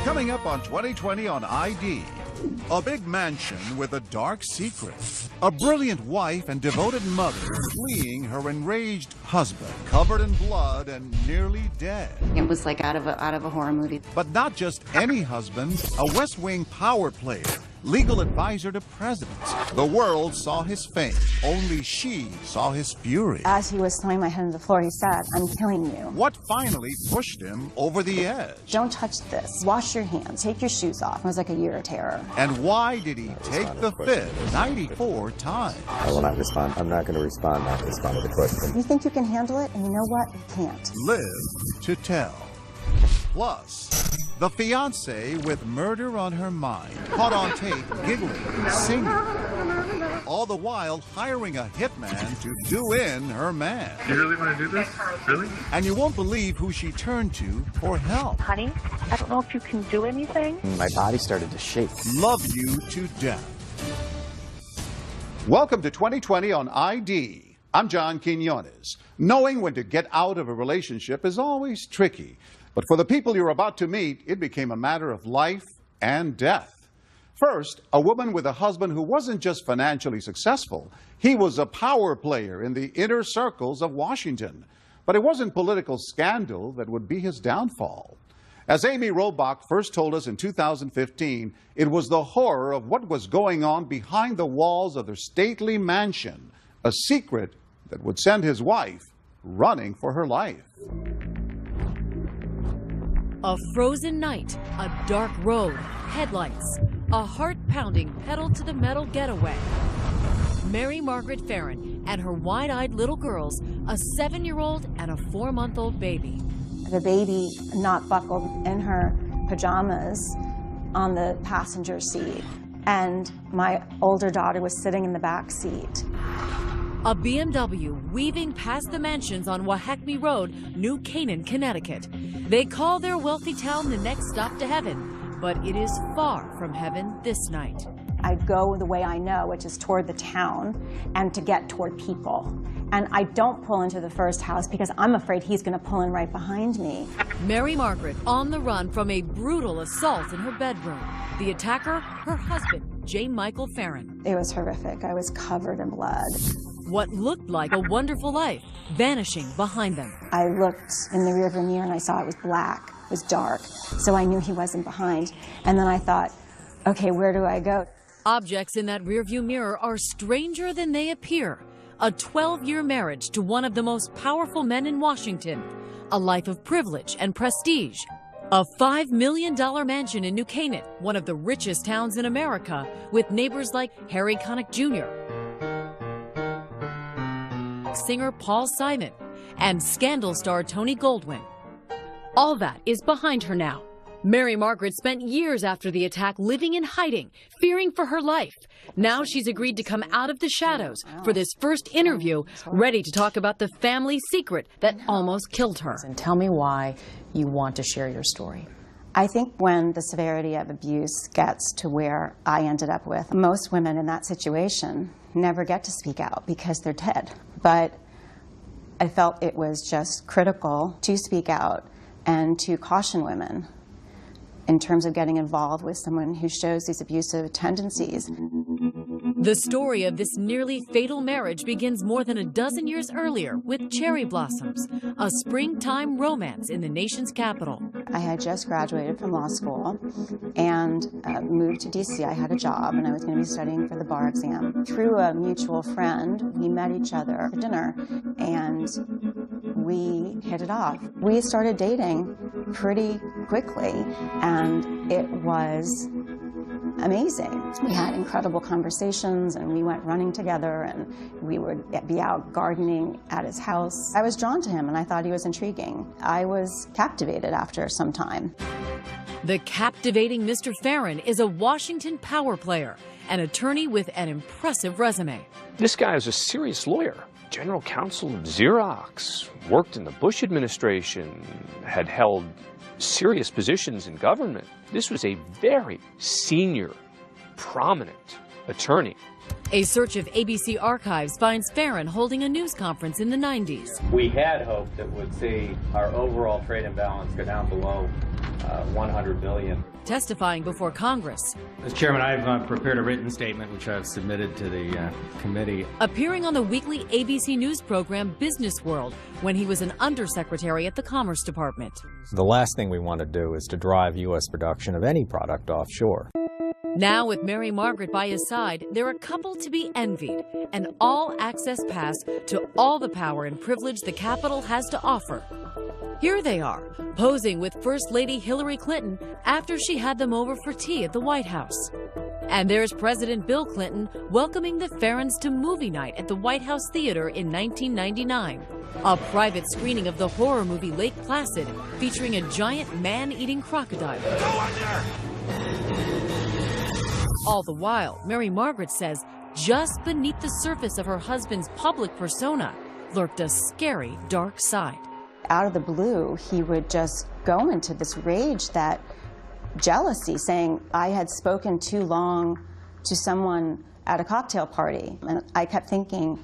Coming up on 2020 on ID, a big mansion with a dark secret. A brilliant wife and devoted mother fleeing her enraged husband, covered in blood and nearly dead. It was like out of a horror movie. But not just any husband, a West Wing power player, legal advisor to presidents. The world saw his fame. Only she saw his fury. As he was slamming my head on the floor, he said, "I'm killing you." What finally pushed him over the edge? "Don't touch this. Wash your hands. Take your shoes off." It was like a year of terror. And why did he take the fifth 94 times? I will not respond. I'm not going to respond, not respond to the question. You think you can handle it, and you know what? You can't. Live to tell. Plus, the fiancé with murder on her mind, caught on tape giggling, singing, all the while hiring a hitman to do in her man. You really want to do this? Really? And you won't believe who she turned to for help. Honey, I don't know if you can do anything. My body started to shake. Love you to death. Welcome to 2020 on ID. I'm John Quinones. Knowing when to get out of a relationship is always tricky. But for the people you're about to meet, it became a matter of life and death. First, a woman with a husband who wasn't just financially successful. He was a power player in the inner circles of Washington. But it wasn't political scandal that would be his downfall. As Amy Robach first told us in 2015, it was the horror of what was going on behind the walls of their stately mansion, a secret that would send his wife running for her life. A frozen night, a dark road, headlights, a heart-pounding pedal-to-the-metal getaway. Mary Margaret Farron and her wide-eyed little girls, a 7-year-old and a 4-month-old baby. The baby not buckled in her pajamas on the passenger seat, and my older daughter was sitting in the back seat. A BMW weaving past the mansions on Wahakme Road, New Canaan, Connecticut. They call their wealthy town the next stop to heaven, but it is far from heaven this night. I go the way I know, which is toward the town and to get toward people. And I don't pull into the first house because I'm afraid he's going to pull in right behind me. Mary Margaret on the run from a brutal assault in her bedroom. The attacker, her husband, J. Michael Farron. It was horrific. I was covered in blood. What looked like a wonderful life vanishing behind them. I looked in the rearview mirror and I saw it was black, it was dark, so I knew he wasn't behind. And then I thought, okay, where do I go? Objects in that rearview mirror are stranger than they appear. A 12-year marriage to one of the most powerful men in Washington. A life of privilege and prestige. A $5 million mansion in New Canaan, one of the richest towns in America, with neighbors like Harry Connick Jr., singer Paul Simon, and scandal star Tony Goldwyn. All that is behind her now. Mary Margaret spent years after the attack living in hiding, fearing for her life. Now she's agreed to come out of the shadows for this first interview, ready to talk about the family secret that almost killed her. And tell me why you want to share your story. I think when the severity of abuse gets to where I ended up with, most women in that situation never get to speak out because they're dead. But I felt it was just critical to speak out and to caution women in terms of getting involved with someone who shows these abusive tendencies. The story of this nearly fatal marriage begins more than a dozen years earlier with Cherry Blossoms, a springtime romance in the nation's capital. I had just graduated from law school and moved to D.C. I had a job and I was going to be studying for the bar exam. Through a mutual friend, we met each other for dinner and we hit it off. We started dating pretty quickly and it was amazing. We had incredible conversations and we went running together and we would be out gardening at his house. I was drawn to him and I thought he was intriguing. I was captivated after some time. The captivating Mr. Farron is a Washington power player, an attorney with an impressive resume. This guy is a serious lawyer. General counsel of Xerox, worked in the Bush administration, had held serious positions in government. This was a very senior, prominent attorney. A search of ABC archives finds Farron holding a news conference in the 90s. We had hoped that would see our overall trade imbalance go down below $100 billion. Testifying before Congress. Mr. Chairman, I've prepared a written statement which I've submitted to the committee. Appearing on the weekly ABC News program Business World when he was an undersecretary at the Commerce Department. The last thing we want to do is to drive U.S. production of any product offshore. Now, with Mary Margaret by his side, they're a couple to be envied, an all-access pass to all the power and privilege the Capitol has to offer. Here they are, posing with First Lady Hillary Clinton after she had them over for tea at the White House. And there's President Bill Clinton welcoming the Farrens to movie night at the White House Theater in 1999. A private screening of the horror movie Lake Placid, featuring a giant man-eating crocodile. Go under! All the while, Mary Margaret says just beneath the surface of her husband's public persona lurked a scary dark side. Out of the blue, he would just go into this rage, that jealousy, saying I had spoken too long to someone at a cocktail party. And I kept thinking,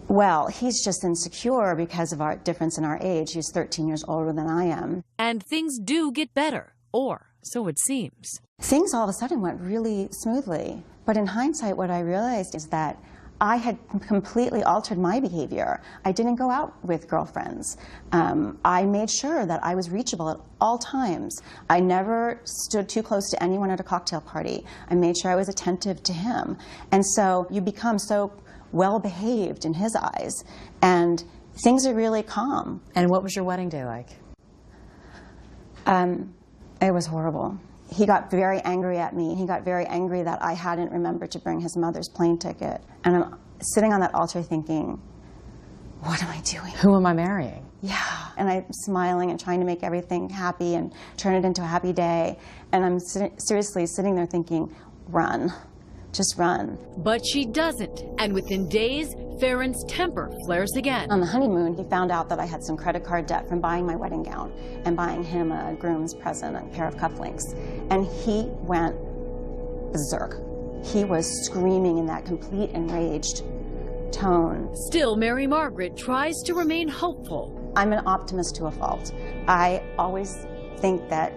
well, he's just insecure because of our difference in our age. He's 13 years older than I am. And things do get better, or so it seems. Things all of a sudden went really smoothly. But in hindsight, what I realized is that I had completely altered my behavior. I didn't go out with girlfriends. I made sure that I was reachable at all times. I never stood too close to anyone at a cocktail party. I made sure I was attentive to him. And so you become so well-behaved in his eyes, and things are really calm. And what was your wedding day like? It was horrible. He got very angry at me. He got very angry that I hadn't remembered to bring his mother's plane ticket. And I'm sitting on that altar thinking, what am I doing? Who am I marrying? Yeah. And I'm smiling and trying to make everything happy and turn it into a happy day. And I'm seriously sitting there thinking, run. Just run. But she doesn't. And within days, Farron's temper flares again. On the honeymoon, he found out that I had some credit card debt from buying my wedding gown and buying him a groom's present, a pair of cufflinks. And he went berserk. He was screaming in that complete enraged tone. Still, Mary Margaret tries to remain hopeful. I'm an optimist to a fault. I always think that,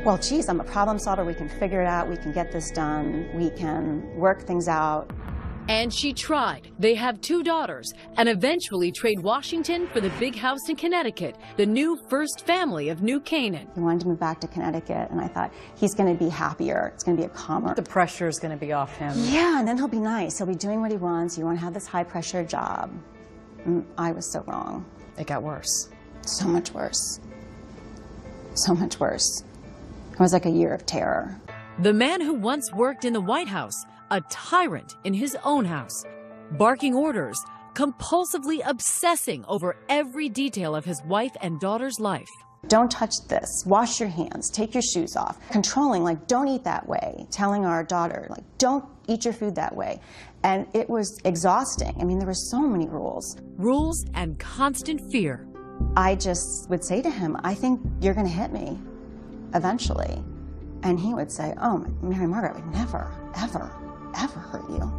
well, geez, I'm a problem solver. We can figure it out. We can get this done. We can work things out. And she tried. They have 2 daughters and eventually trade Washington for the big house in Connecticut, the new first family of New Canaan. He wanted to move back to Connecticut, and I thought, he's going to be happier. It's going to be a calmer. The pressure is going to be off him. Yeah, and then he'll be nice. He'll be doing what he wants. You won't have this high-pressure job. I was so wrong. It got worse. So much worse. So much worse. It was like a year of terror. The man who once worked in the White House, a tyrant in his own house, barking orders, compulsively obsessing over every detail of his wife and daughter's life. Don't touch this. Wash your hands. Take your shoes off. Controlling, like, don't eat that way. Telling our daughter, like, don't eat your food that way. And it was exhausting. I mean, there were so many rules. Rules and constant fear. I just would say to him, I think you're going to hit me eventually. And he would say, oh, Mary Margaret, I would never, ever, ever hurt you.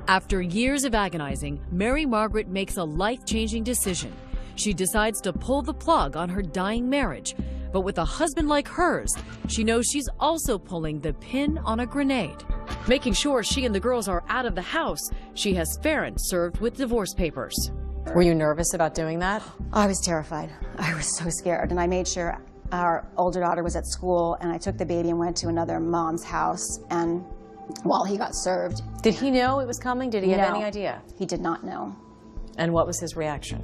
After years of agonizing, Mary Margaret makes a life-changing decision. She decides to pull the plug on her dying marriage. But with a husband like hers, she knows she's also pulling the pin on a grenade. Making sure she and the girls are out of the house, she has Farron served with divorce papers. Were you nervous about doing that? I was terrified. I was so scared. And I made sure our older daughter was at school, and I took the baby and went to another mom's house, and while he got served. Did he know it was coming? Did he have any idea? He did not know. And what was his reaction?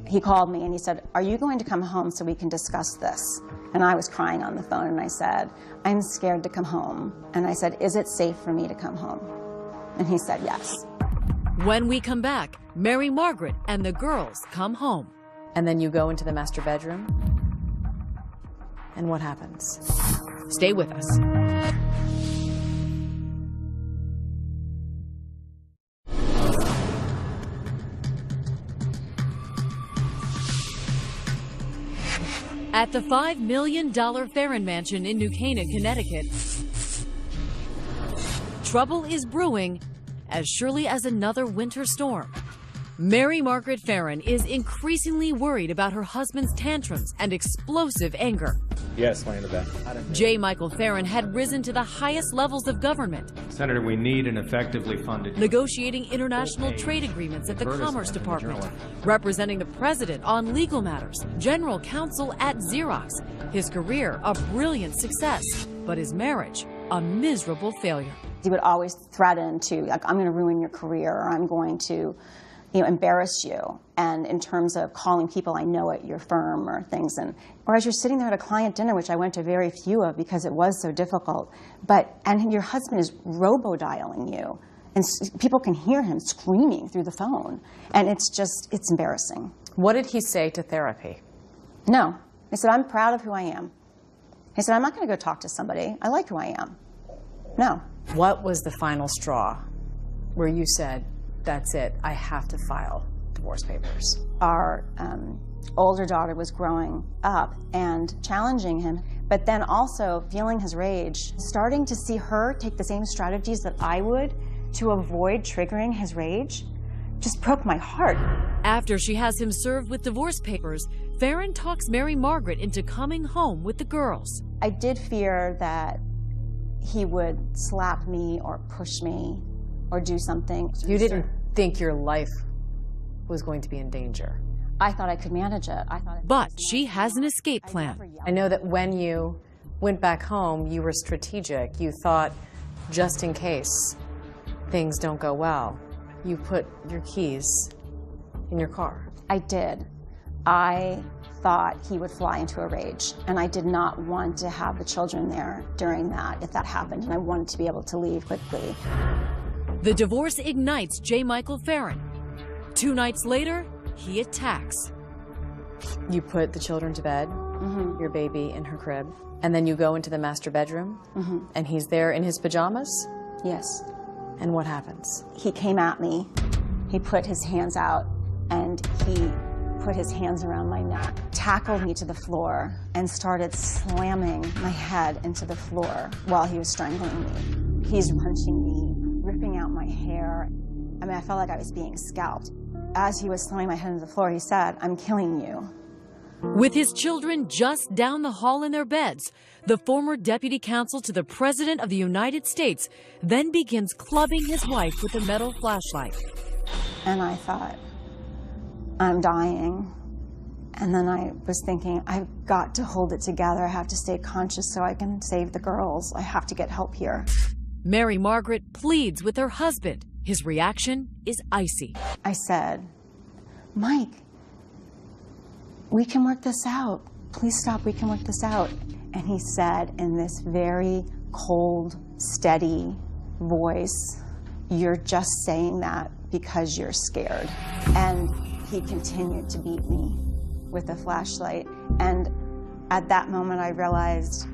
He called me and he said, are you going to come home so we can discuss this? And I was crying on the phone, and I said, I'm scared to come home. And I said, is it safe for me to come home? And he said, yes. When we come back, Mary Margaret and the girls come home. And then you go into the master bedroom? And what happens? Stay with us. At the $5 million Farron Mansion in New Canaan, Connecticut, trouble is brewing as surely as another winter storm. Mary Margaret Farron is increasingly worried about her husband's tantrums and explosive anger. Yes, laying the bed. J. Michael Farron had risen to the highest levels of government, Senator, we need an effectively funded... negotiating international trade agreements at the Commerce Department, representing the president on legal matters, general counsel at Xerox. His career, a brilliant success, but his marriage, a miserable failure. He would always threaten to, like, I'm going to ruin your career, or I'm going to, embarrass you. And in terms of calling people I know at your firm or things, or as you're sitting there at a client dinner, which I went to very few of because it was so difficult, and your husband is robo-dialing you, and people can hear him screaming through the phone, and it's embarrassing. What did he say to therapy? No. He said, I'm proud of who I am. He said, I'm not going to go talk to somebody. I like who I am. No. What was the final straw where you said, that's it, I have to file divorce papers? Our older daughter was growing up and challenging him, but then also feeling his rage, starting to see her take the same strategies that I would to avoid triggering his rage, just broke my heart. After she has him served with divorce papers, Farron talks Mary Margaret into coming home with the girls. I did fear that he would slap me or push me or do something. You didn't think your life was going to be in danger? I thought I could manage it. But she has an escape plan. I know that when you went back home, you were strategic. You thought, just in case things don't go well, you put your keys in your car. I did. I thought he would fly into a rage, and I did not want to have the children there during that, if that happened, and I wanted to be able to leave quickly. The divorce ignites J. Michael Farron. 2 nights later, he attacks. You put the children to bed, your baby in her crib, and then you go into the master bedroom, and he's there in his pajamas? Yes. And what happens? He came at me, he put his hands out, and he put his hands around my neck, tackled me to the floor, and started slamming my head into the floor while he was strangling me. He's punching me, ripping out my hair. I mean, I felt like I was being scalped. As he was slamming my head into the floor, he said, I'm killing you. With his children just down the hall in their beds, the former deputy counsel to the President of the United States then begins clubbing his wife with a metal flashlight. And I thought, I'm dying. And then I was thinking, I've got to hold it together. I have to stay conscious so I can save the girls. I have to get help here. Mary Margaret pleads with her husband. His reaction is icy. I said, Mike, we can work this out. Please stop, we can work this out. And he said in this very cold, steady voice, you're just saying that because you're scared. And he continued to beat me with a flashlight. And at that moment, I realized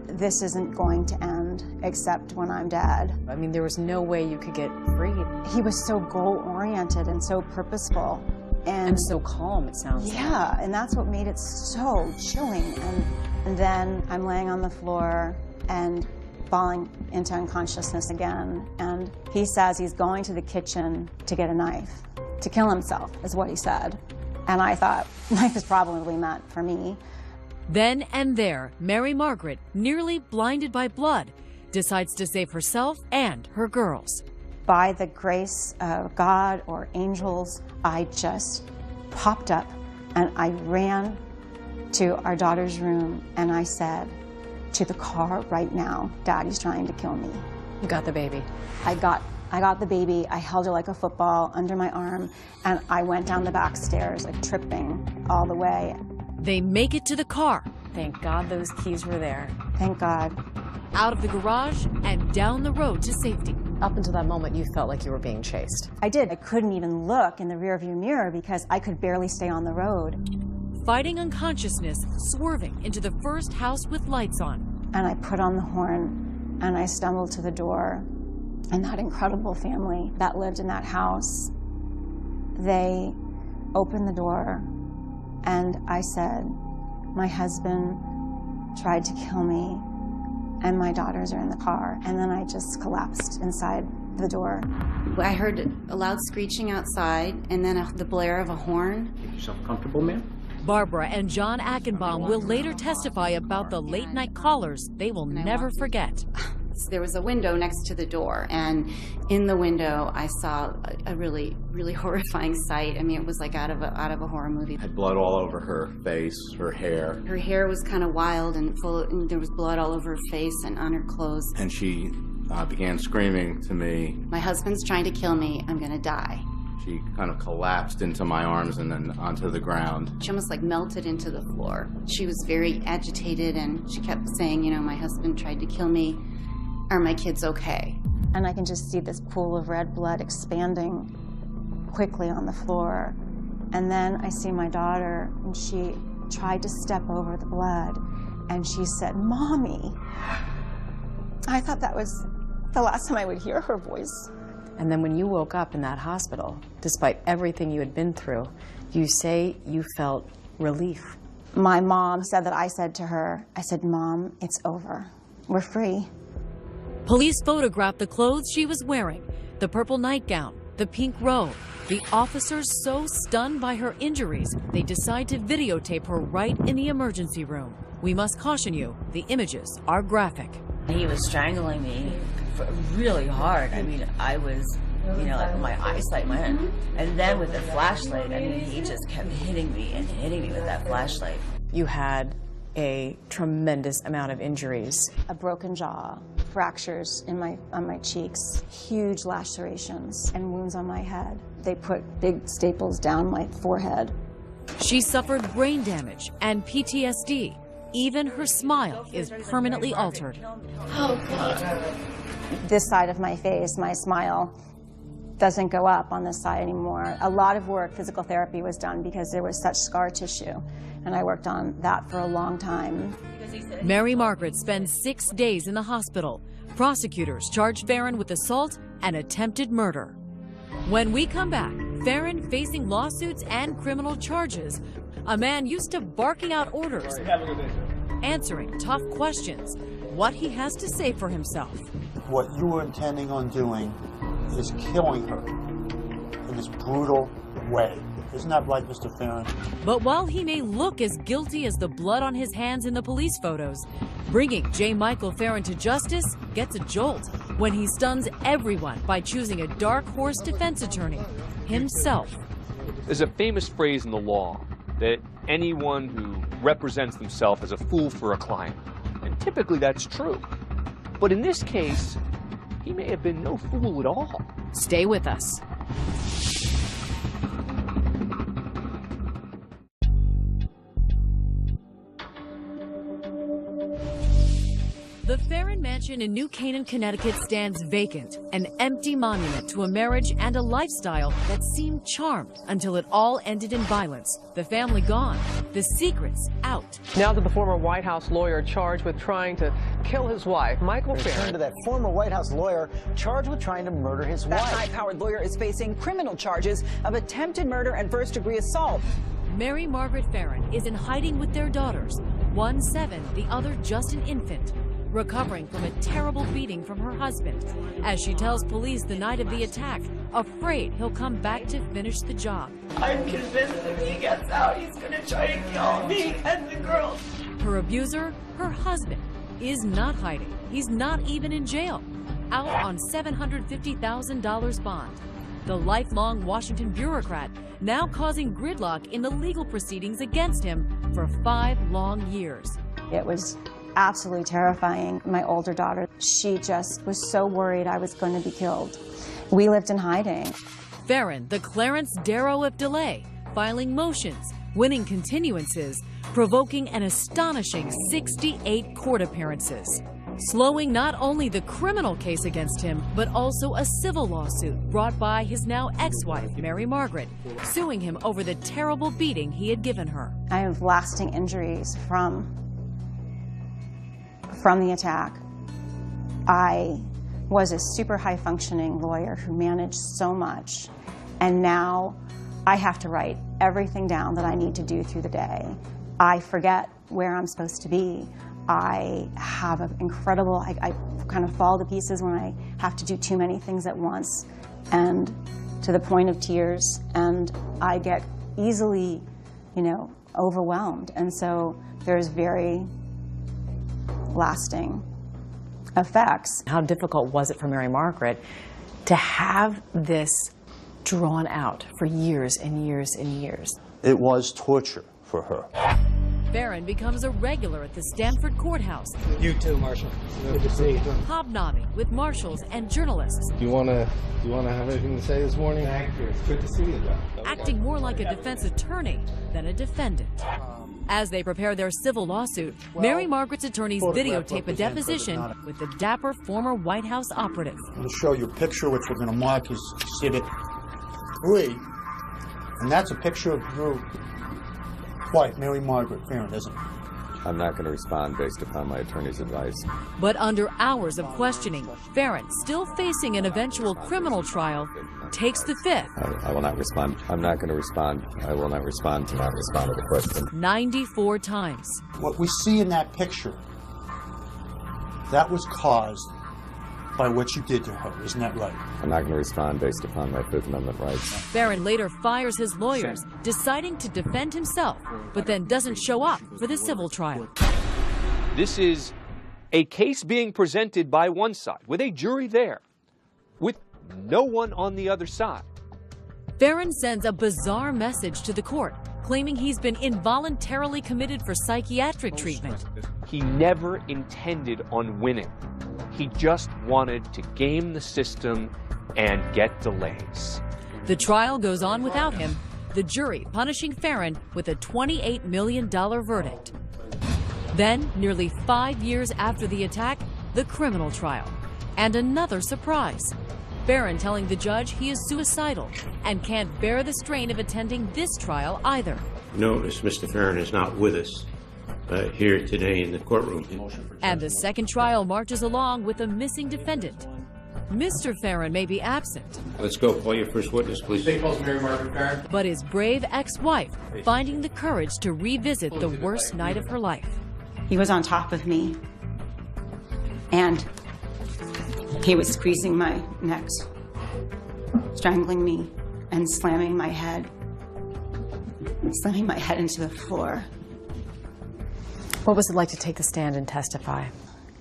this isn't going to end except when I'm dead. I mean, there was no way you could get free. He was so goal-oriented and so purposeful. And so calm, it sounds like. Yeah, and that's what made it so chilling. And then I'm laying on the floor and falling into unconsciousness again. And he says he's going to the kitchen to get a knife, to kill himself, is what he said. And I thought, knife is probably meant for me. Then and there, Mary Margaret, nearly blinded by blood, decides to save herself and her girls. By the grace of God or angels, I just popped up and I ran to our daughter's room and I said, to the car right now, Daddy's trying to kill me. You got the baby. I got the baby, I held her like a football under my arm, and I went down the back stairs, like tripping all the way. They make it to the car. Thank God those keys were there. Thank God. Out of the garage and down the road to safety. Up until that moment, you felt like you were being chased. I did. I couldn't even look in the rearview mirror because I could barely stay on the road. Fighting unconsciousness, swerving into the first house with lights on. And I put on the horn and I stumbled to the door. And that incredible family that lived in that house, they opened the door and I said, my husband tried to kill me and my daughters are in the car. And then I just collapsed inside the door. I heard a loud screeching outside and then the blare of a horn. Make yourself comfortable, ma'am. Barbara and John Achenbaum will later testify about the late-night callers they will never forget. There was a window next to the door, and in the window I saw a really, really horrifying sight. I mean, it was like out of a horror movie. Had blood all over her face, her hair. Her hair was kind of wild and and there was blood all over her face and on her clothes. And she began screaming to me. My husband's trying to kill me. I'm gonna die. She kind of collapsed into my arms and then onto the ground. She almost like melted into the floor. She was very agitated and she kept saying, you know, my husband tried to kill me. Are my kids okay? And I can just see this pool of red blood expanding quickly on the floor. And then I see my daughter, and she tried to step over the blood, and she said, "Mommy." I thought that was the last time I would hear her voice. And then when you woke up in that hospital, despite everything you had been through, you say you felt relief. My mom said that I said to her, I said, "Mom, it's over. We're free." Police photographed the clothes she was wearing, the purple nightgown, the pink robe. The officers so stunned by her injuries, they decide to videotape her right in the emergency room. We must caution you, the images are graphic. He was strangling me really hard. I mean, I was, you know, like my eyesight went. And then with the flashlight, I mean, he just kept hitting me and hitting me with that flashlight. You had a tremendous amount of injuries. A broken jaw, fractures on my cheeks, huge lacerations, and wounds on my head. They put big staples down my forehead. She suffered brain damage and PTSD. Even her smile is permanently altered. Oh, God. This side of my face, my smile, doesn't go up on this side anymore. A lot of work, physical therapy, was done because there was such scar tissue, and I worked on that for a long time. Mary Margaret spends 6 days in the hospital. Prosecutors charge Farron with assault and attempted murder. When we come back, Farron facing lawsuits and criminal charges. A man used to barking out orders, answering tough questions. What he has to say for himself. What you were intending on doing is killing her in this brutal way. Isn't that right, Mr. Farron? But while he may look as guilty as the blood on his hands in the police photos, bringing J. Michael Farron to justice gets a jolt when he stuns everyone by choosing a dark horse defense attorney, himself. There's a famous phrase in the law that anyone who represents themselves is a fool for a client. And typically that's true. But in this case, he may have been no fool at all. Stay with us. The Farron Mansion in New Canaan, Connecticut stands vacant, an empty monument to a marriage and a lifestyle that seemed charmed until it all ended in violence. The family gone, the secrets out. Now to the former White House lawyer charged with trying to kill his wife, Michael Farron. Turn to that former White House lawyer charged with trying to murder his wife. That high-powered lawyer is facing criminal charges of attempted murder and first-degree assault. Mary Margaret Farron is in hiding with their daughters, one 7, the other just an infant, recovering from a terrible beating from her husband, as she tells police the night of the attack, afraid he'll come back to finish the job. I'm convinced if he gets out, he's going to try and kill me and the girls. Her abuser, her husband, is not hiding. He's not even in jail, out on $750,000 bond. The lifelong Washington bureaucrat now causing gridlock in the legal proceedings against him for 5 long years. It was absolutely terrifying. My older daughter, she just was so worried I was going to be killed. We lived in hiding. Farron, the Clarence Darrow of delay, filing motions, winning continuances, provoking an astonishing 68 court appearances, slowing not only the criminal case against him, but also a civil lawsuit brought by his now ex-wife, Mary Margaret, suing him over the terrible beating he had given her. I have lasting injuries from the attack. I was a super high-functioning lawyer who managed so much, and now I have to write everything down that I need to do through the day. I forget where I'm supposed to be. I have an incredible, I kind of fall to pieces when I have to do too many things at once, and to the point of tears, and I get easily, you know, overwhelmed. And so there's very lasting effects. How difficult was it for Mary Margaret to have this drawn out for years and years and years? It was torture for her. Farron becomes a regular at the Stamford courthouse. You too, Marshal. Good to see you. Hobnobbing with marshals and journalists. Do you want to have anything to say this morning? Thank you. It's good to see you, John. Acting more like a defense attorney than a defendant. As they prepare their civil lawsuit, Mary Margaret's attorneys videotape a deposition with the dapper former White House operative. I'm going to show you a picture which we're going to mark as Exhibit 3. And that's a picture of your wife, Mary Margaret Farron, isn't it? I'm not going to respond based upon my attorney's advice. But under hours of questioning, Farron, still facing an eventual criminal trial, takes the fifth. I will not respond. I'm not going to respond. I will not respond to not respond to the question. 94 times. What we see in that picture, that was caused by what you did to her, isn't that right? I'm not going to respond based upon my Fifth Amendment rights. Farron later fires his lawyers, deciding to defend himself, but then doesn't show up for the civil trial. This is a case being presented by one side, with a jury there, with no one on the other side. Farron sends a bizarre message to the court, claiming he's been involuntarily committed for psychiatric treatment. He never intended on winning. He just wanted to game the system and get delays. The trial goes on without him, the jury punishing Farron with a $28 million verdict. Then, nearly 5 years after the attack, the criminal trial. And another surprise. Farron telling the judge he is suicidal and can't bear the strain of attending this trial either. Notice Mr. Farron is not with us here today in the courtroom. And the second trial marches along with a missing defendant. Mr. Farron may be absent. Let's go. Call your first witness, please. Mary Margaret Farron. But his brave ex-wife finding the courage to revisit the worst night of her life. He was on top of me, and he was squeezing my neck, strangling me, and slamming my head into the floor. What was it like to take the stand and testify?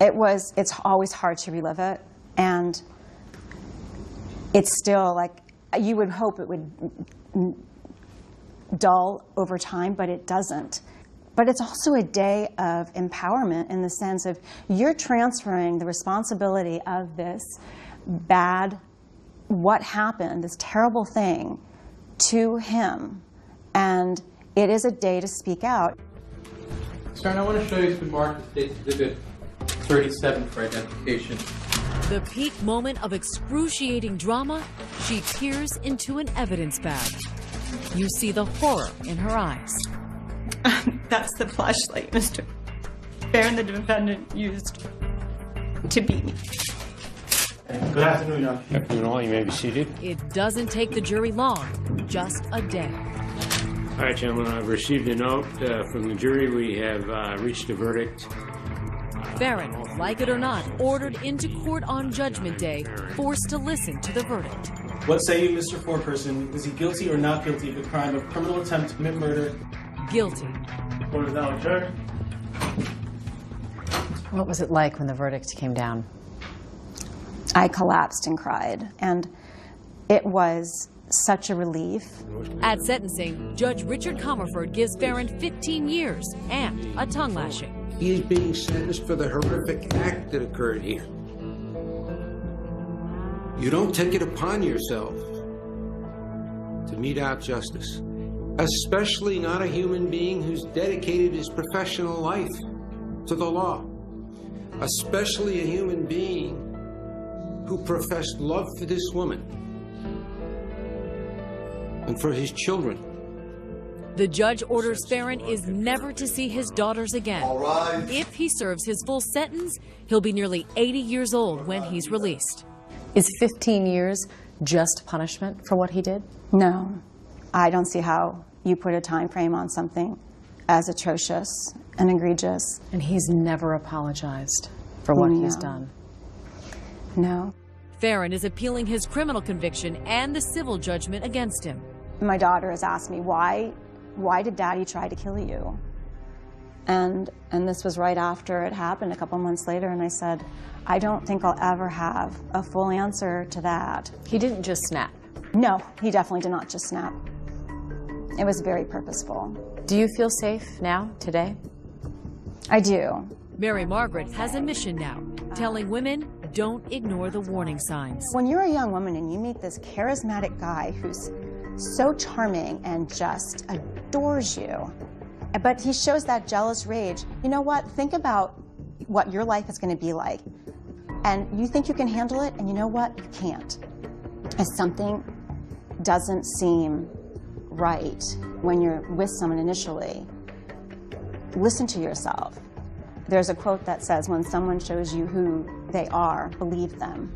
It's always hard to relive it, and it's still like, you would hope it would dull over time, but it doesn't. But it's also a day of empowerment in the sense of you're transferring the responsibility of this what happened, this terrible thing, to him. And it is a day to speak out. Sir, I want to show you some marked State's Exhibit 37 for identification. The peak moment of excruciating drama, she peers into an evidence bag. You see the horror in her eyes. That's the flashlight Mr. Farron, the defendant, used to beat me. Good afternoon, Your Honor. Good afternoon, all. You may be seated. It doesn't take the jury long, just a day. All right, gentlemen, I've received a note from the jury. We have reached a verdict. Farron, like it or not, ordered into court on Judgment Day, forced to listen to the verdict. What say you, Mr. Foreperson? Is he guilty or not guilty of the crime of criminal attempt to commit murder? Guilty. Court is now adjourned. What was it like when the verdict came down? I collapsed and cried, and it was such a relief. At sentencing, Judge Richard Comerford gives Farron 15 years and a tongue lashing. He is being sentenced for the horrific act that occurred here. You don't take it upon yourself to mete out justice, especially not a human being who's dedicated his professional life to the law, especially a human being who professed love for this woman and for his children. The judge orders Farron is never to see his daughters again. All right. If he serves his full sentence, he'll be nearly 80 years old when he's released. Is 15 years just punishment for what he did? No. I don't see how you put a time frame on something as atrocious and egregious. And he's never apologized for what he's done. No. Farron is appealing his criminal conviction and the civil judgment against him. My daughter has asked me, why did Daddy try to kill you? And this was right after it happened, a couple months later, and I said, I don't think I'll ever have a full answer to that. He didn't just snap. No, he definitely did not just snap. It was very purposeful. Do you feel safe now, today? I do. Mary Margaret has a mission now, telling women don't ignore the warning signs. When you're a young woman and you meet this charismatic guy who's so charming and just adores you, but he shows that jealous rage, you know what? Think about what your life is going to be like. And you think you can handle it, and you know what? You can't. If something doesn't seem right when you're with someone initially, listen to yourself. There's a quote that says, when someone shows you who they are, believe them.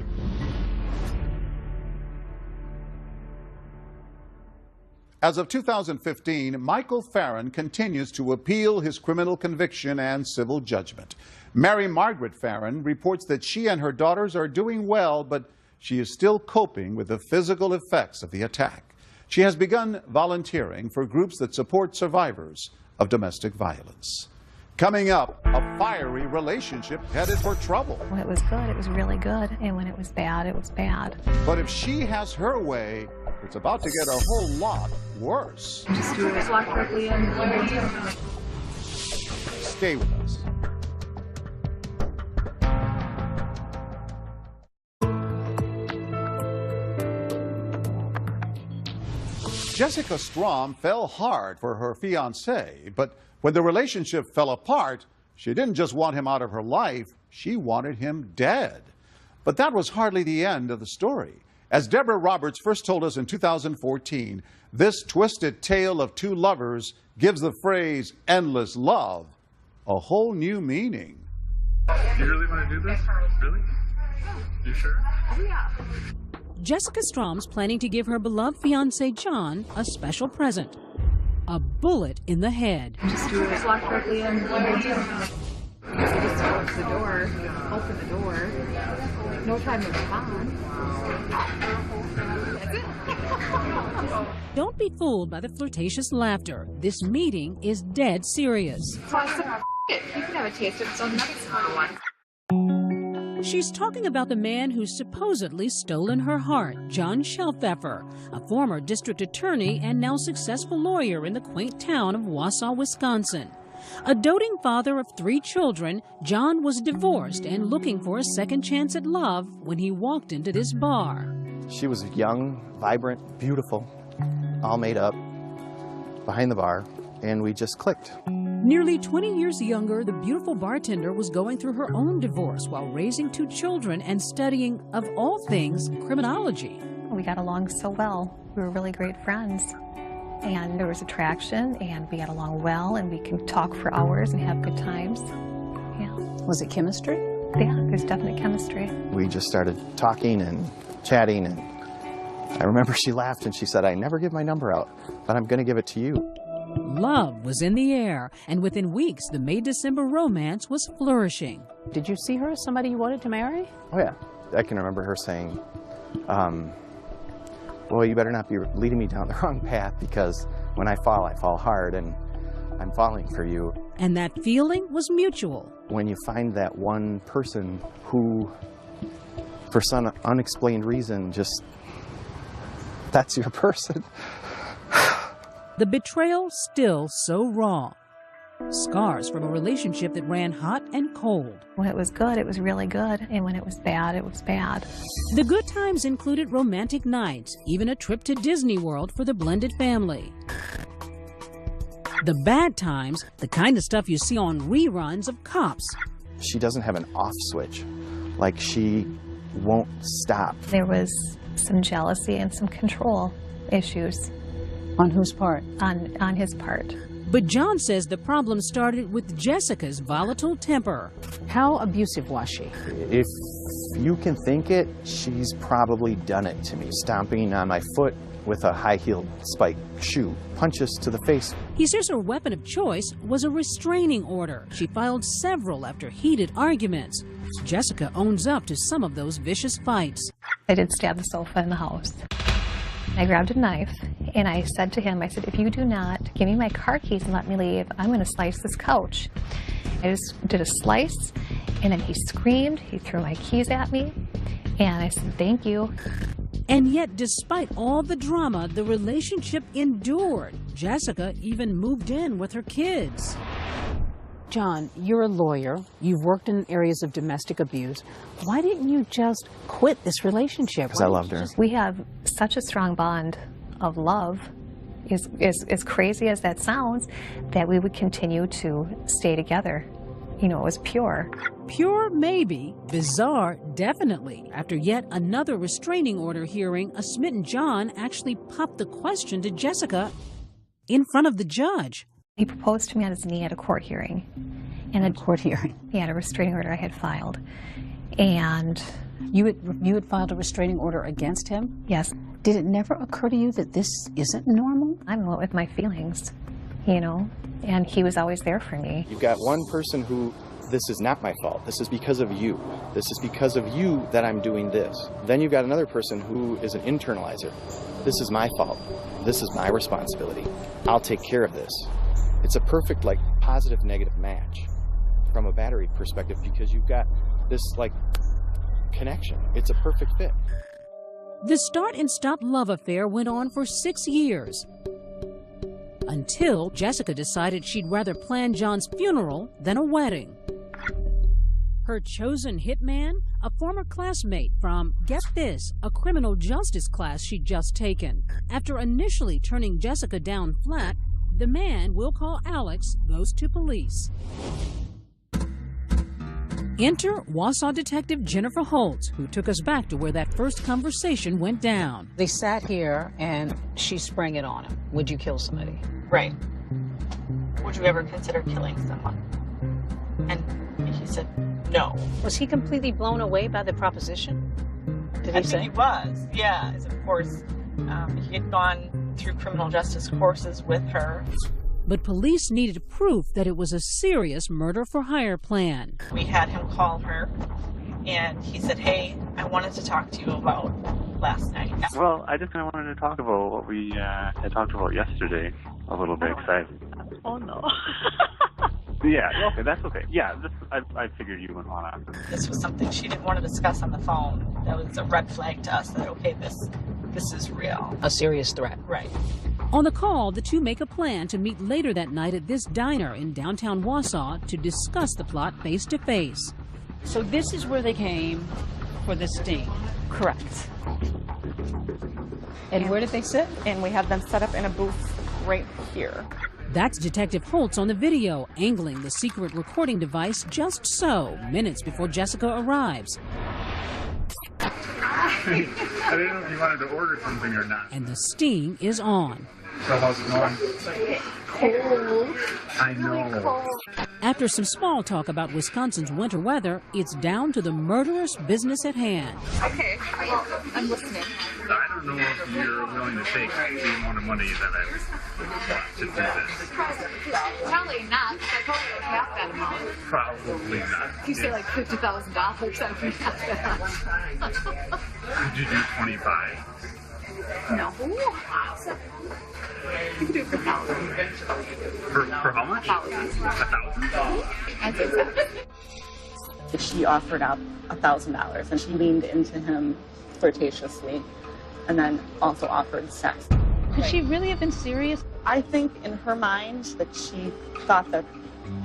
As of 2015, Michael Farron continues to appeal his criminal conviction and civil judgment. Mary Margaret Farron reports that she and her daughters are doing well, but she is still coping with the physical effects of the attack. She has begun volunteering for groups that support survivors of domestic violence. Coming up, a fiery relationship headed for trouble. When it was good, it was really good. And when it was bad, it was bad. But if she has her way, it's about to get a whole lot worse. Just do it. Walk correctly in. Stay with us. Jessica Strom fell hard for her fiancé, but when the relationship fell apart, she didn't just want him out of her life, she wanted him dead. But that was hardly the end of the story. As Deborah Roberts first told us in 2014, this twisted tale of two lovers gives the phrase endless love a whole new meaning. You really want to do this? Really? You sure? Oh, yeah. Jessica Strom's planning to give her beloved fiancé John a special present. A bullet in the head. Just do it. Just walk correctly in. Just close the door. Open the door. No time to respond. Don't be fooled by the flirtatious laughter. This meeting is dead serious. So I said, it. You can have a taste of some nuggets for one. She's talking about the man who's supposedly stolen her heart, John Shelfeffer, a former district attorney and now successful lawyer in the quaint town of Wausau, Wisconsin. A doting father of 3 children, John was divorced and looking for a second chance at love when he walked into this bar. She was young, vibrant, beautiful, all made up, behind the bar, and we just clicked. Nearly 20 years younger, the beautiful bartender was going through her own divorce while raising 2 children and studying, of all things, criminology. We got along so well. We were really great friends. And there was attraction, and we got along well, and we can talk for hours and have good times. Yeah. Was it chemistry? Yeah, there's definite chemistry. We just started talking and chatting, and I remember she laughed and she said, I never give my number out, but I'm going to give it to you. Love was in the air, and within weeks, the May-December romance was flourishing. Did you see her as somebody you wanted to marry? Oh, yeah. I can remember her saying, well, you better not be leading me down the wrong path, because when I fall hard, and I'm falling for you. And that feeling was mutual. When you find that one person who, for some unexplained reason, just, that's your person. The betrayal still so raw. Scars from a relationship that ran hot and cold. When it was good, it was really good. And when it was bad, it was bad. The good times included romantic nights, even a trip to Disney World for the blended family. The bad times, the kind of stuff you see on reruns of Cops. She doesn't have an off switch. Like, she won't stop. There was some jealousy and some control issues. On whose part? On his part. But John says the problem started with Jessica's volatile temper. How abusive was she? If you can think it, she's probably done it to me, stomping on my foot with a high-heeled spiked shoe, punches to the face. He says her weapon of choice was a restraining order. She filed several after heated arguments. Jessica owns up to some of those vicious fights. I did stab the sofa in the house. I grabbed a knife and I said to him, I said, if you do not give me my car keys and let me leave, I'm going to slice this couch. I just did a slice and then he screamed, he threw my keys at me, and I said, thank you. And yet, despite all the drama, the relationship endured. Jessica even moved in with her kids. John, you're a lawyer. You've worked in areas of domestic abuse. Why didn't you just quit this relationship? Because I loved her. We have such a strong bond of love, as crazy as that sounds, that we would continue to stay together. You know, it was pure. Pure, maybe. Bizarre, definitely. After yet another restraining order hearing, a smitten John actually popped the question to Jessica in front of the judge. He proposed to me on his knee at a court hearing. And a court hearing? He had a restraining order I had filed. And you had filed a restraining order against him? Yes. Did it never occur to you that this isn't normal? I'm with my feelings, you know, and he was always there for me. You've got one person who, this is not my fault. This is because of you. This is because of you that I'm doing this. Then you've got another person who is an internalizer. This is my fault. This is my responsibility. I'll take care of this. It's a perfect, like, positive-negative match from a battery perspective because you've got this, like, connection. It's a perfect fit. The start and stop love affair went on for 6 years until Jessica decided she'd rather plan John's funeral than a wedding. Her chosen hitman, a former classmate from, get this, a criminal justice class she'd just taken. After initially turning Jessica down flat, the man we'll call Alex goes to police. Enter Wausau detective Jennifer Holtz, who took us back to where that first conversation went down. They sat here and she sprang it on him. Would you kill somebody? Right. Would you ever consider killing someone? And he said no. Was he completely blown away by the proposition? Did he say? I think he was, yeah. Of course, he had gone through criminal justice courses with her. But police needed proof that it was a serious murder-for-hire plan. We had him call her, and he said, hey, I wanted to talk to you about last night. Well, I just kind of wanted to talk about what we had talked about yesterday a little bit, because Oh, no. Yeah, okay, that's okay. Yeah, I figured you wouldn't want to. This was something she didn't want to discuss on the phone. That was a red flag to us that, okay, this is real. A serious threat. Right. On the call, the two make a plan to meet later that night at this diner in downtown Wausau to discuss the plot face-to-face. So this is where they came for the sting? Correct. And where did they sit? And we had them set up in a booth right here. That's Detective Holtz on the video, angling the secret recording device just so, minutes before Jessica arrives. I didn't know if you wanted to order something or not. And the sting is on. So how's it going? Cold. I know. After some small talk about Wisconsin's winter weather, it's down to the murderous business at hand. Okay, well, I'm listening. I don't know if you're willing to take the amount of money that I want to do this. Probably not, because I told you half that amount. Probably not. If you say like $50,000, that would be half that. Could you do 25? No. You could do it for 1,000. For how much? 1,000. I think so. She offered up $1,000, and she leaned into him flirtatiously, and then also offered sex. Could she really have been serious? I think in her mind that she thought that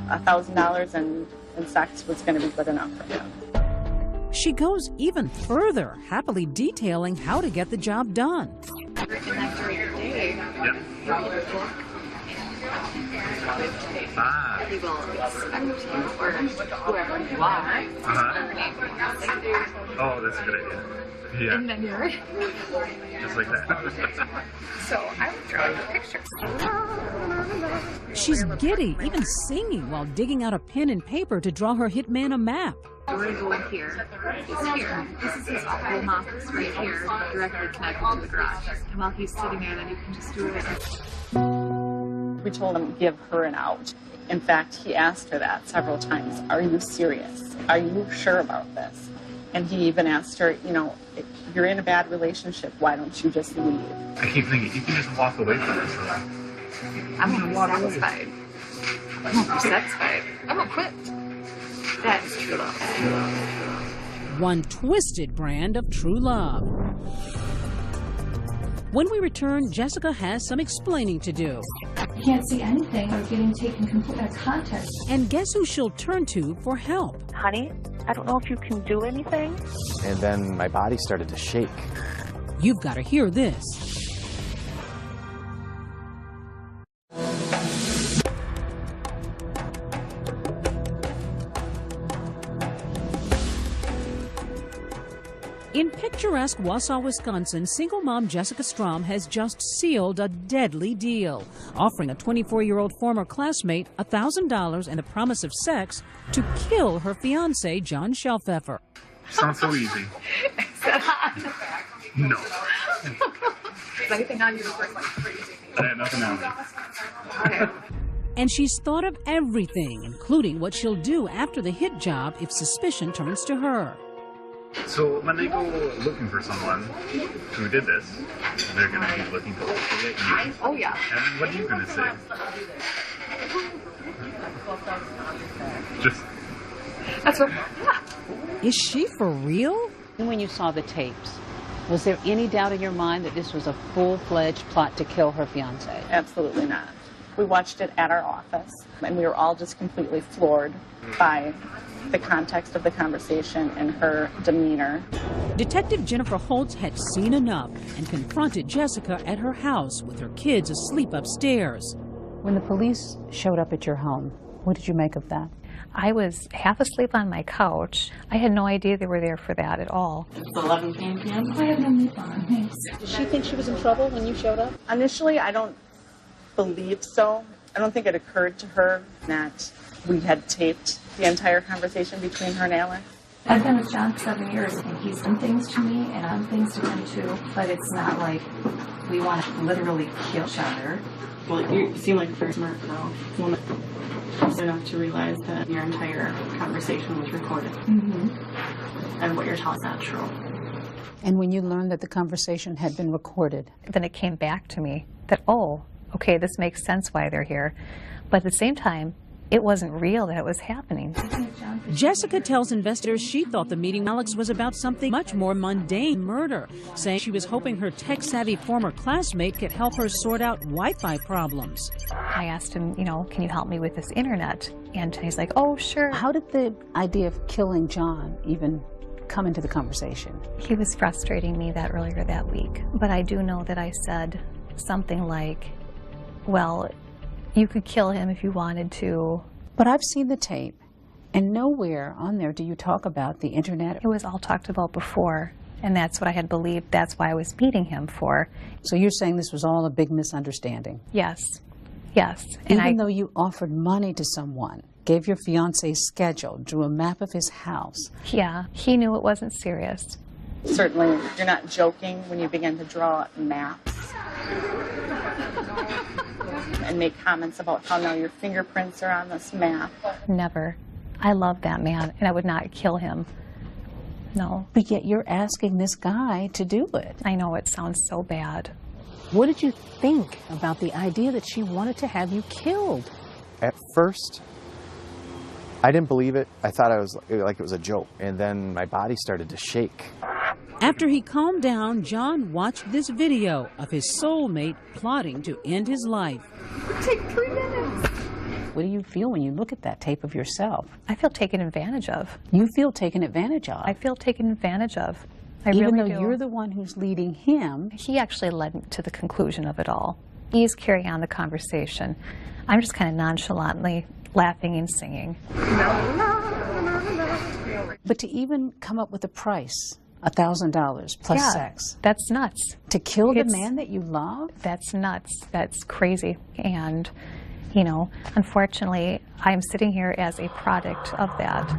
$1,000 and sex was going to be good enough for him. She goes even further, happily detailing how to get the job done. Recognize during your day. He will expect you or whoever you are. Oh, that's a good idea. Yeah. And then you're just like that. So I would draw you a picture. She's giddy, even singing while digging out a pen and paper to draw her hitman a map. We're going to go in here. It's here. This is his home office right here, directly connected to the garage. And while he's sitting there, then you can just do it. We told him, give her an out. In fact, he asked her that several times. Are you serious? Are you sure about this? And he even asked her, you know, if you're in a bad relationship, why don't you just leave? I keep thinking, you can just walk away from this. I'm going to walk satisfied. I won't be satisfied. I won't quit. That is true love. One twisted brand of true love. When we return, Jessica has some explaining to do. You can't see anything or getting taken completely out of context. And guess who she'll turn to for help? Honey, I don't know if you can do anything. And then my body started to shake. You've got to hear this. In picturesque Wausau, Wisconsin, single mom Jessica Strom has just sealed a deadly deal, offering a 24-year-old former classmate $1,000 and the promise of sex to kill her fiancé, John Shelfeffer. Sounds so easy. No. Is anything on you before like crazy? I had nothing on me. Okay. And she's thought of everything, including what she'll do after the hit job if suspicion turns to her. So when they go looking for someone who did this, they're going to be looking to locate you. Oh, yeah. And what are you going to say? Just... That's what... Yeah. Is she for real? When you saw the tapes, was there any doubt in your mind that this was a full-fledged plot to kill her fiancé? Absolutely not. We watched it at our office, and we were all just completely floored by the context of the conversation and her demeanor. Detective Jennifer Holtz had seen enough and confronted Jessica at her house with her kids asleep upstairs. When the police showed up at your home, what did you make of that? I was half asleep on my couch. I had no idea they were there for that at all. It's 11 p.m. I have no meat on. Thanks. Did she think she was in trouble when you showed up? Initially, I don't believe so. I don't think it occurred to her that we had taped the entire conversation between her and Alex. I've been with John for 7 years, and he's done things to me, and I've done things to him too. But it's not like we want to literally kill each other. Well, you seem like a very smart girl. Enough to realize that your entire conversation was recorded. Mm-hmm. And what you're telling is not true. And when you learned that the conversation had been recorded? Then it came back to me that, oh, okay, this makes sense why they're here. But at the same time, it wasn't real that it was happening. Jessica tells investors she thought the meeting with Alex was about something much more mundane, murder, saying she was hoping her tech-savvy former classmate could help her sort out Wi-Fi problems. I asked him, you know, can you help me with this internet? And he's like, oh, sure. How did the idea of killing John even come into the conversation? He was frustrating me that earlier that week. But I do know that I said something like, well, you could kill him if you wanted to. But I've seen the tape, and nowhere on there do you talk about the internet. It was all talked about before, and that's what I had believed. That's why I was meeting him for. So you're saying this was all a big misunderstanding? Yes, yes. Even though you offered money to someone, gave your fiancé's schedule, drew a map of his house. Yeah, he knew it wasn't serious. Certainly, you're not joking when you begin to draw maps and make comments about how now your fingerprints are on this map. Never. I love that man, and I would not kill him. No. But yet you're asking this guy to do it. I know, it sounds so bad. What did you think about the idea that she wanted to have you killed? At first, I didn't believe it. I thought it was a joke. And then my body started to shake. After he calmed down, John watched this video of his soulmate plotting to end his life. Take 3 minutes. What do you feel when you look at that tape of yourself? I feel taken advantage of. You feel taken advantage of? I feel taken advantage of. I Even really though do. you're the one who's leading him. He actually led to the conclusion of it all. He's carrying on the conversation. I'm just kind of nonchalantly laughing and singing. But to even come up with a price, $1,000 plus sex. That's nuts. To kill the man that you love? That's nuts. That's crazy. And You know, unfortunately, I'm sitting here as a product of that.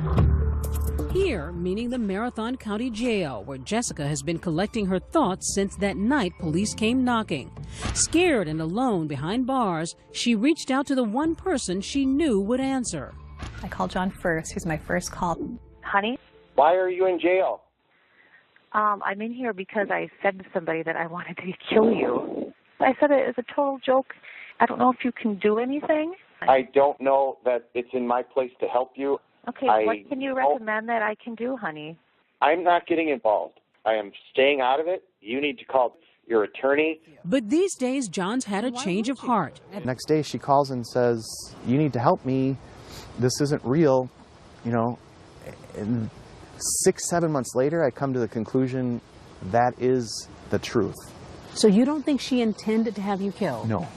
Here, meaning the Marathon County Jail, where Jessica has been collecting her thoughts since that night police came knocking. Scared and alone behind bars, she reached out to the one person she knew would answer. I called John first. He's my first call. Honey? Why are you in jail? I'm in here because I said to somebody that I wanted to kill you. I said it as a total joke. I don't know if you can do anything. I don't know that it's in my place to help you. Okay, what can you recommend that I can do, honey? I'm not getting involved. I am staying out of it. You need to call your attorney. But these days, John's had a change of heart. Next day, she calls and says, you need to help me. This isn't real. You know, and 6-7 months later, I come to the conclusion that is the truth. So you don't think she intended to have you killed? No.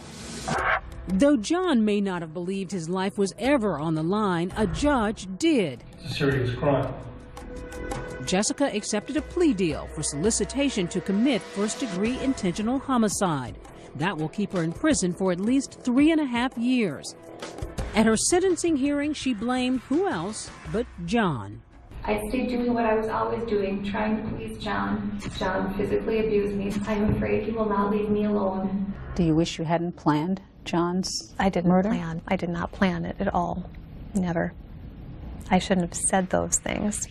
Though John may not have believed his life was ever on the line, a judge did. It's a serious crime. Jessica accepted a plea deal for solicitation to commit first-degree intentional homicide. That will keep her in prison for at least 3.5 years. At her sentencing hearing, she blamed who else but John. I stayed doing what I was always doing, trying to please John. John physically abused me. I'm afraid he will not leave me alone. Do you wish you hadn't planned John's I didn't murder? plan. I did not plan it at all. Never. I shouldn't have said those things.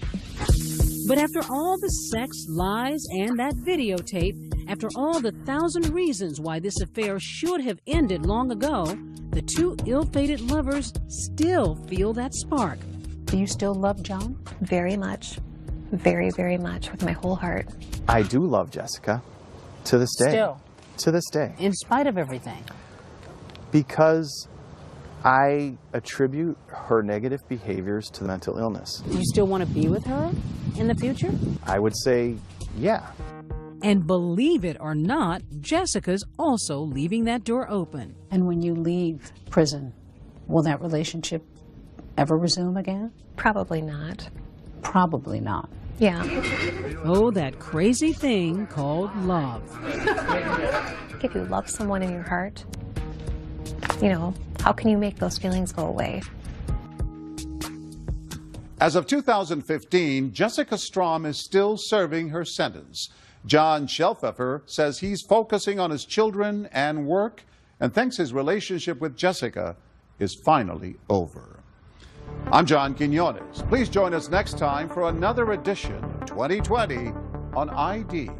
But after all the sex, lies, and that videotape, after all the 1,000 reasons why this affair should have ended long ago, the two ill-fated lovers still feel that spark. Do you still love John? Very much. Very, very much, with my whole heart. I do love Jessica to this day. Still? To this day. In spite of everything? Because I attribute her negative behaviors to mental illness. Do you still want to be with her in the future? I would say, yeah. And believe it or not, Jessica's also leaving that door open. And when you leave prison, will that relationship ever resume again? Probably not. Probably not. Yeah. Oh, that crazy thing called love. If you love someone in your heart, you know, how can you make those feelings go away? As of 2015, Jessica Strom is still serving her sentence. John Shelfeffer says he's focusing on his children and work and thinks his relationship with Jessica is finally over. I'm John Quinones. Please join us next time for another edition of 2020 on ID.